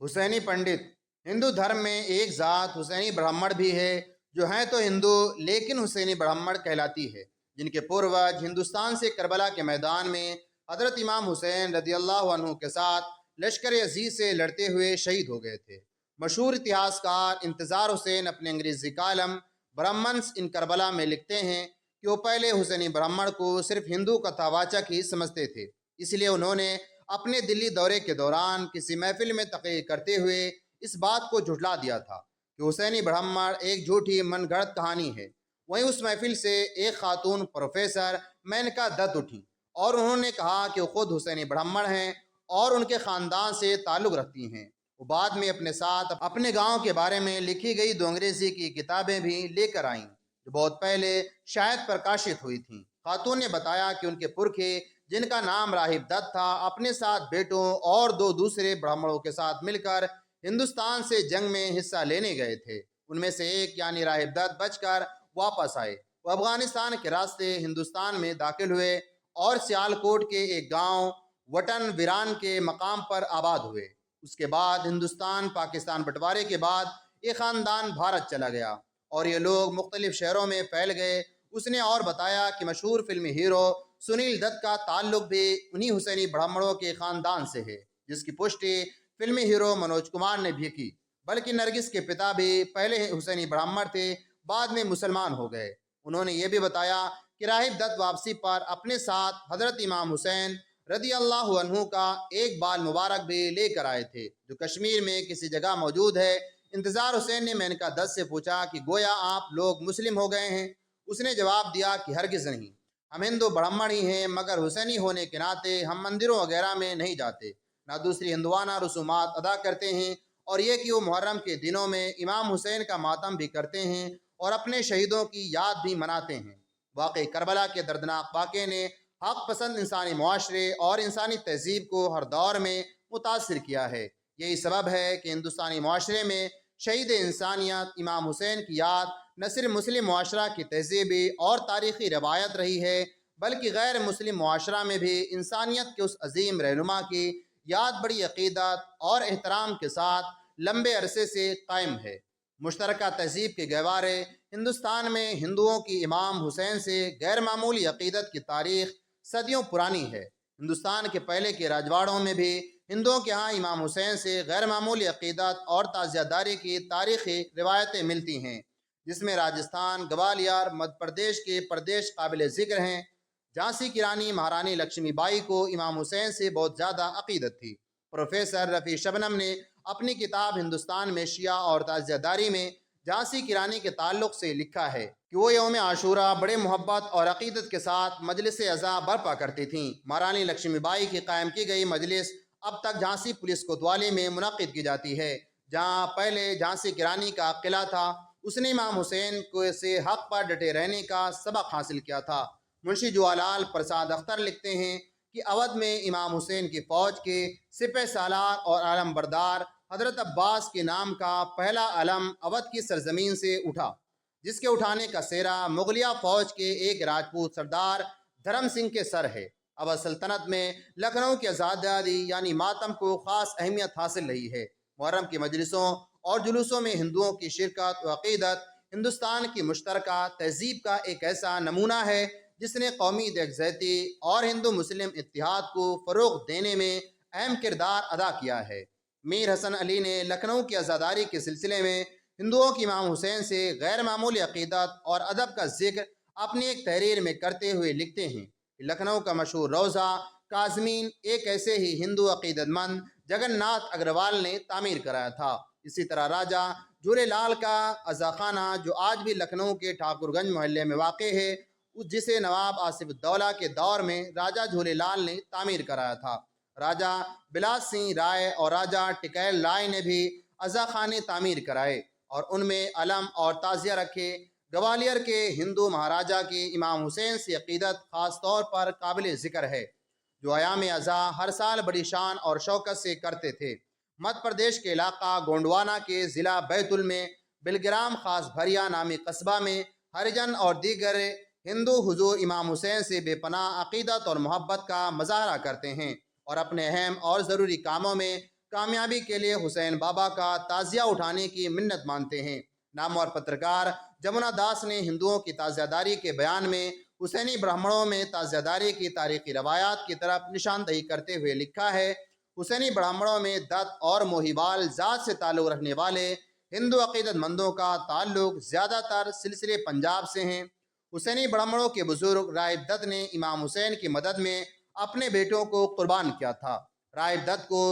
حسینی پنڈت ہندو دھرم میں ایک ذات حسینی برہمڑ بھی ہے جو ہیں تو ہندو لیکن حسینی برہمڑ کہلاتی ہے، جن کے پوروج ہندوستان سے کربلا کے میدان میں حضرت امام حسین رضی اللہ عنہ کے ساتھ لشکر عزیز سے لڑتے ہوئے شہید ہو گئے تھے۔ مشہور اتہاس کار انتظار حسین اپنے انگریزی کالم برہمنس ان کربلا میں لکھتے ہیں کہ وہ پہلے حسینی برہمڑ کو صرف ہندو کتھا واچک ہی سمجھتے تھے، اس لیے انہوں نے اپنے دلی دورے کے دوران کسی محفل میں تقریر کرتے ہوئے اس بات کو جھٹلا دیا تھا کہ حسینی برہمڑ ایک جھوٹی من گھڑت کہانی ہے۔ وہیں اس محفل سے ایک خاتون پروفیسر مینکا دت اٹھیں اور انہوں نے کہا کہ وہ خود حسینی برہمڑ ہیں اور ان کے خاندان سے تعلق رکھتی ہیں۔ وہ بعد میں اپنے ساتھ اپنے گاؤں کے بارے میں لکھی گئی 2 انگریزی کی کتابیں بھی لے کر آئیں جو بہت پہلے شاید پرکاشت ہوئی تھیں۔ خاتون نے بتایا کہ ان کے پرکھے جن کا نام راہب دت تھا اپنے ساتھ بیٹوں اور 2 دوسرے برہمڑوں کے ساتھ مل کر ہندوستان سے جنگ میں حصہ لینے گئے تھے۔ ان میں سے ایک یعنی راہب دت بچ کر واپس آئے۔ وہ افغانستان کے راستے ہندوستان میں داخل ہوئے اور سیالکوٹ کے ایک گاؤں وٹن ویران کے مقام پر آباد ہوئے۔ اس کے بعد ہندوستان پاکستان بٹوارے کے بعد یہ خاندان بھارت چلا گیا اور یہ لوگ مختلف شہروں میں پھیل گئے۔ اس نے اور بتایا کہ مشہور فلمی ہیرو سنیل دت کا تعلق بھی انہی حسینی برہمڑوں کے خاندان سے ہے، جس کی پشٹی فلمی ہیرو منوج کمار نے بھی کی۔ بلکہ نرگس کے پتا بھی پہلے حسینی برہمڑ تھے، بعد میں مسلمان ہو گئے۔ انہوں نے یہ بھی بتایا کہ راہب دت واپسی پر اپنے ساتھ حضرت امام حسین رضی اللہ عنہ کا ایک بال مبارک بھی لے کر آئے تھے جو کشمیر میں کسی جگہ موجود ہے۔ انتظار حسین نے مینکا دت سے پوچھا کہ گویا آپ لوگ مسلم ہو گئے ہیں؟ اس نے جواب دیا کہ ہرگز نہیں، ہم ہندو برہمڑ ہی ہیں، مگر حسینی ہونے کے ناطے ہم مندروں وغیرہ میں نہیں جاتے، نہ دوسری ہندوانہ رسومات ادا کرتے ہیں، اور یہ کہ وہ محرم کے دنوں میں امام حسین کا ماتم بھی کرتے ہیں اور اپنے شہیدوں کی یاد بھی مناتے ہیں۔ واقعی کربلا کے دردناک واقعے نے حق پسند انسانی معاشرے اور انسانی تہذیب کو ہر دور میں متاثر کیا ہے۔ یہی سبب ہے کہ ہندوستانی معاشرے میں شہید انسانیت امام حسین کی یاد نہ صرف مسلم معاشرہ کی تہذیبی اور تاریخی روایت رہی ہے، بلکہ غیر مسلم معاشرہ میں بھی انسانیت کے اس عظیم رہنما کی یاد بڑی عقیدت اور احترام کے ساتھ لمبے عرصے سے قائم ہے۔ مشترکہ تہذیب کے گہوارے ہندوستان میں ہندوؤں کی امام حسین سے غیر معمولی عقیدت کی تاریخ صدیوں پرانی ہے۔ ہندوستان کے پہلے کے راجواڑوں میں بھی ہندوؤں کے ہاں امام حسین سے غیر معمولی عقیدت اور تعزیہ داری کی تاریخی روایتیں ملتی ہیں، جس میں راجستھان، گوالیار، مدھیہ پردیش کے پردیش قابل ذکر ہیں۔ جھانسی کی رانی مہارانی لکشمی بائی کو امام حسین سے بہت زیادہ عقیدت تھی۔ پروفیسر رفیع شبنم نے اپنی کتاب ہندوستان میں شیعہ اور تعزیہ داری میں جھانسی کی رانی کے تعلق سے لکھا ہے کہ وہ یوم عاشورہ بڑے محبت اور عقیدت کے ساتھ مجلس عزا برپا کرتی تھیں۔ مہارانی لکشمی بائی کی قائم کی گئی مجلس اب تک جھانسی پولیس کوتوالی میں منعقد کی جاتی ہے، جہاں پہلے جھانسی کی رانی کا قلعہ تھا۔ اس نے امام حسین کو سے حق پر ڈٹے رہنے کا سبق حاصل کیا تھا۔ منشی جواہر لال پرساد اختر لکھتے ہیں کہ اودھ میں امام حسین کی فوج کے سپہ سالار اور علم بردار حضرت عباس کے نام کا پہلا علم اودھ کی سرزمین سے اٹھا، جس کے اٹھانے کا سہرا مغلیہ فوج کے ایک راجپوت سردار دھرم سنگھ کے سر ہے۔ اودھ سلطنت میں لکھنؤ کی آزادی یعنی ماتم کو خاص اہمیت حاصل رہی ہے۔ محرم کی مجلسوں اور جلوسوں میں ہندوؤں کی شرکت و عقیدت ہندوستان کی مشترکہ تہذیب کا ایک ایسا نمونہ ہے جس نے قومی یکجہتی اور ہندو مسلم اتحاد کو فروغ دینے میں اہم کردار ادا کیا ہے۔ میر حسن علی نے لکھنؤ کی آزاداری کے سلسلے میں ہندوؤں کی امام حسین سے غیر معمولی عقیدت اور ادب کا ذکر اپنی ایک تحریر میں کرتے ہوئے لکھتے ہیں کہ لکھنؤ کا مشہور روضہ کاظمین ایک ایسے ہی ہندو عقیدت مند جگن ناتھ اگروال نے تعمیر کرایا تھا۔ اسی طرح راجہ جھولے لال کا عزا خانہ جو آج بھی لکھنؤ کے ٹھاکر گنج محلے میں واقع ہے، جسے نواب آصف الدولہ کے دور میں راجہ جھولے لال نے تعمیر کرایا تھا۔ راجہ بلاس سنگھ رائے اور راجہ ٹکیل رائے نے بھی عزا خانے تعمیر کرائے اور ان میں علم اور تعزیہ رکھے۔ گوالیر کے ہندو مہاراجہ کی امام حسین سے عقیدت خاص طور پر قابل ذکر ہے، جو ایام عزا ہر سال بڑی شان اور شوکت سے کرتے تھے۔ مدھیہ پردیش کے علاقہ گونڈوانا کے ضلع بیتول میں بلگرام خاص بھریا نامی قصبہ میں ہریجن اور دیگر ہندو حضور امام حسین سے بے پناہ عقیدت اور محبت کا مظاہرہ کرتے ہیں اور اپنے اہم اور ضروری کاموں میں کامیابی کے لیے حسین بابا کا تعزیہ اٹھانے کی منت مانتے ہیں۔ نامور پترکار جمنا داس نے ہندوؤں کی تعزیہ داری کے بیان میں حسینی برہمنوں میں تعزیہ داری کی تاریخی روایات کی طرف نشاندہی کرتے ہوئے لکھا ہے، حسینی برہمنوں میں دت اور موہیوال ذات سے تعلق رکھنے والے ہندو عقیدت مندوں کا تعلق زیادہ تر سلسلے پنجاب سے ہیں۔ حسینی برہمنوں کے بزرگ راہب دت نے امام حسین کی مدد میں اپنے بیٹوں کو قربان کیا تھا۔ راہب دت کو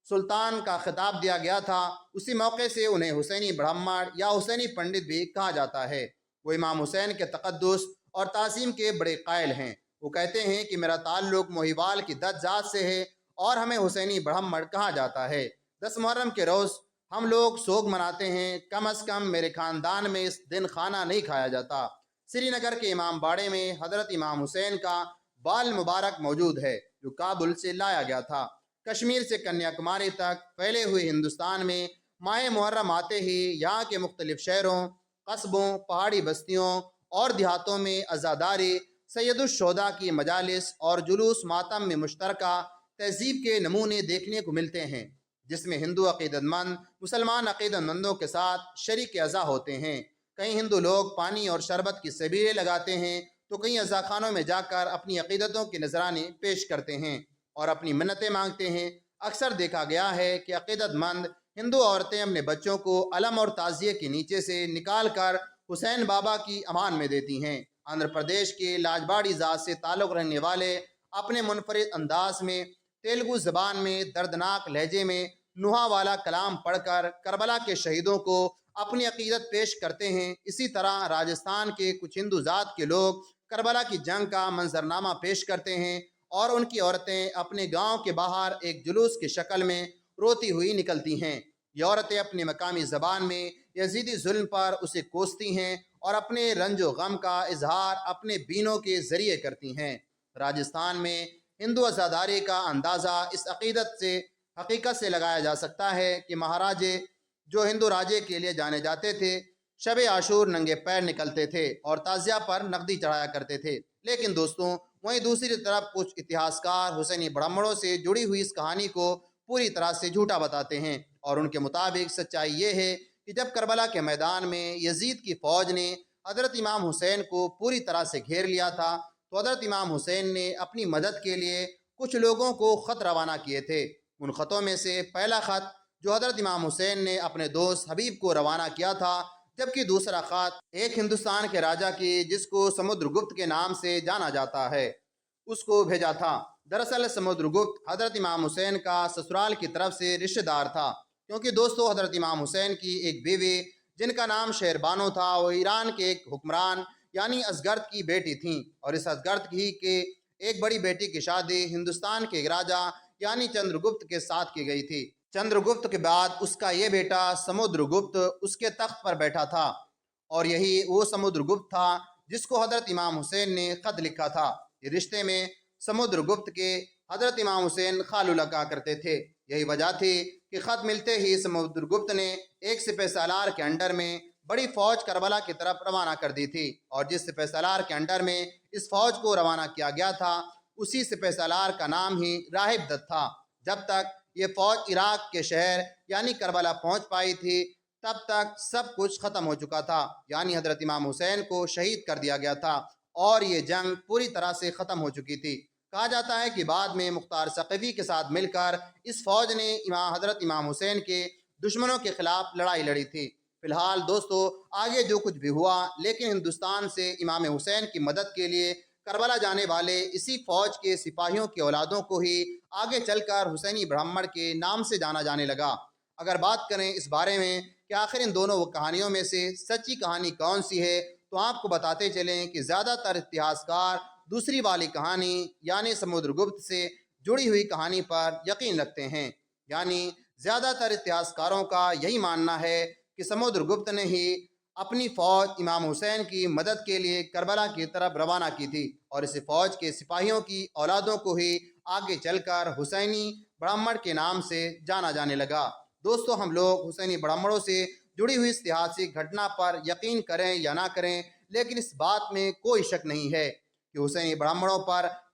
سلطان کا خطاب دیا گیا تھا، اسی موقع سے انہیں حسینی برہمن یا حسینی پنڈت بھی کہا جاتا ہے۔ وہ امام حسین کے تقدس اور تعظیم کے بڑے قائل ہیں۔ وہ کہتے ہیں کہ میرا تعلق موہیوال کی دت ذات سے ہے اور ہمیں حسینی برہمن کہا جاتا ہے۔ 10 محرم کے روز ہم لوگ سوگ مناتے ہیں، کم از کم میرے خاندان میں اس دن کھانا نہیں کھایا جاتا۔ سری نگر کے امام باڑے میں حضرت امام حسین کا بال مبارک موجود ہے جو کابل سے لایا گیا تھا۔ کشمیر سے کنیا کماری تک پھیلے ہوئے ہندوستان میں ماہ محرم آتے ہی یہاں کے مختلف شہروں، قصبوں، پہاڑی بستیوں اور دیہاتوں میں عزاداری، سید الشہداء کی مجالس اور جلوس ماتم میں مشترکہ تہذیب کے نمونے دیکھنے کو ملتے ہیں، جس میں ہندو عقیدت مند مسلمان عقیدت مندوں کے ساتھ شریک اعضا ہوتے ہیں۔ کئی ہندو لوگ پانی اور شربت کی سبیلیں لگاتے ہیں تو کئی عزا خانوں میں جا کر اپنی عقیدتوں کے نذرانے پیش کرتے ہیں اور اپنی منتیں مانگتے ہیں۔ اکثر دیکھا گیا ہے کہ عقیدت مند ہندو عورتیں اپنے بچوں کو علم اور تعزیے کے نیچے سے نکال کر حسین بابا کی امان میں دیتی ہیں۔ آندھرا پردیش کے لاجباڑی ذات سے تعلق رہنے والے اپنے منفرد انداز میں تیلگو زبان میں دردناک لہجے میں نوحہ والا کلام پڑھ کر کربلا کے شہیدوں کو اپنی عقیدت پیش کرتے ہیں۔ اسی طرح راجستھان کے کچھ ہندو ذات کے لوگ کربلا کی جنگ کا منظرنامہ پیش کرتے ہیں اور ان کی عورتیں اپنے گاؤں کے باہر ایک جلوس کی شکل میں روتی ہوئی نکلتی ہیں۔ یہ عورتیں اپنی مقامی زبان میں یزیدی ظلم پر اسے کوستی ہیں اور اپنے رنج و غم کا اظہار اپنے بینوں کے ذریعے کرتی ہیں۔ راجستھان میں ہندو عزاداری کا اندازہ اس حقیقت سے لگایا جا سکتا ہے کہ مہاراجے جو ہندو راجے کے لیے جانے جاتے تھے شب عاشور ننگے پیر نکلتے تھے اور تعزیہ پر نقدی چڑھایا کرتے تھے۔ لیکن دوستوں، وہیں دوسری طرف کچھ اتہاسکار حسینی برہمنوں سے جڑی ہوئی اس کہانی کو پوری طرح سے جھوٹا بتاتے ہیں اور ان کے مطابق سچائی یہ ہے کہ جب کربلا کے میدان میں یزید کی فوج نے حضرت امام حسین کو پوری طرح سے گھیر لیا تھا تو حضرت امام حسین نے اپنی مدد کے لیے کچھ لوگوں کو خط روانہ کیے تھے۔ ان خطوں میں سے پہلا خط جو حضرت امام حسین نے اپنے دوست حبیب کو روانہ کیا تھا، جبکہ دوسرا خط ایک ہندوستان کے راجا کی جس کو سمودر گپت کے نام سے جانا جاتا ہے اس کو بھیجا تھا۔ دراصل سمودر گپت حضرت امام حسین کا سسرال کی طرف سے رشتہ دار تھا، کیونکہ دوستو حضرت امام حسین کی ایک بیوی جن کا نام شیر بانو تھا وہ ایران کے ایک حکمران یعنی ازگرد کی بیٹی تھیں، اور اس ازگرد ہی کے ایک بڑی بیٹی کی شادی ہندوستان کے ایک راجا یعنی چندر گپت کے ساتھ کی گئی تھی۔ چندر گپت کے بعد اس کا یہ بیٹا سمودر گپت اس کے تخت پر بیٹھا تھا، اور یہی وہ سمودر گپت تھا جس کو حضرت امام حسین نے خط لکھا تھا۔ یہ رشتے میں سمودر گپت کے حضرت امام حسین خالو کہا کرتے تھے۔ یہی وجہ تھی کہ خط ملتے ہی سمودر گپت نے ایک سپہ سالار کے انڈر میں بڑی فوج کربلا کی طرف روانہ کر دی تھی، اور جس سپہ سالار کے انڈر میں اس فوج کو روانہ کیا گیا تھا اسی سپہ سالار کا نام ہی راہب دت تھا۔ جب تک یہ فوج عراق کے شہر یعنی کربلا پہنچ پائی تھی تب تک سب کچھ ختم ہو چکا تھا، یعنی حضرت امام حسین کو شہید کر دیا گیا تھا اور یہ جنگ پوری طرح سے ختم ہو چکی تھی۔ کہا جاتا ہے کہ بعد میں مختار ثقفی کے ساتھ مل کر اس فوج نے حضرت امام حسین کے دشمنوں کے خلاف لڑائی لڑی تھی۔ فی الحال دوستو، آگے جو کچھ بھی ہوا، لیکن ہندوستان سے امام حسین کی مدد کے لیے کربلا جانے والے اسی فوج کے سپاہیوں کی اولادوں کو ہی آگے چل کر حسینی برہمن کے نام سے جانا جانے لگا۔ اگر بات کریں اس بارے میں کہ آخر ان دونوں کہانیوں میں سے سچی کہانی کون سی ہے، تو آپ کو بتاتے چلیں کہ زیادہ تر اتہاسکار دوسری والی کہانی یعنی سمودر گپت سے جڑی ہوئی کہانی پر یقین رکھتے ہیں۔ یعنی زیادہ تر اتہاسکاروں کا یہی ماننا ہے کہ سمودر گپت نے ہی اپنی فوج امام حسین کی مدد کے لیے کربلا کی طرف روانہ کی تھی، اور اس فوج کے سپاہیوں کی اولادوں کو ہی آگے چل کر حسینی برہمن کے نام سے جانا جانے لگا۔ دوستو، ہم لوگ حسینی برہمنوں سے جڑی ہوئی اس اتہاسک گھٹنا پر یقین کریں یا نہ کریں، لیکن اس بات میں کوئی شک نہیں ہے کہ حسینی برہمنوں پر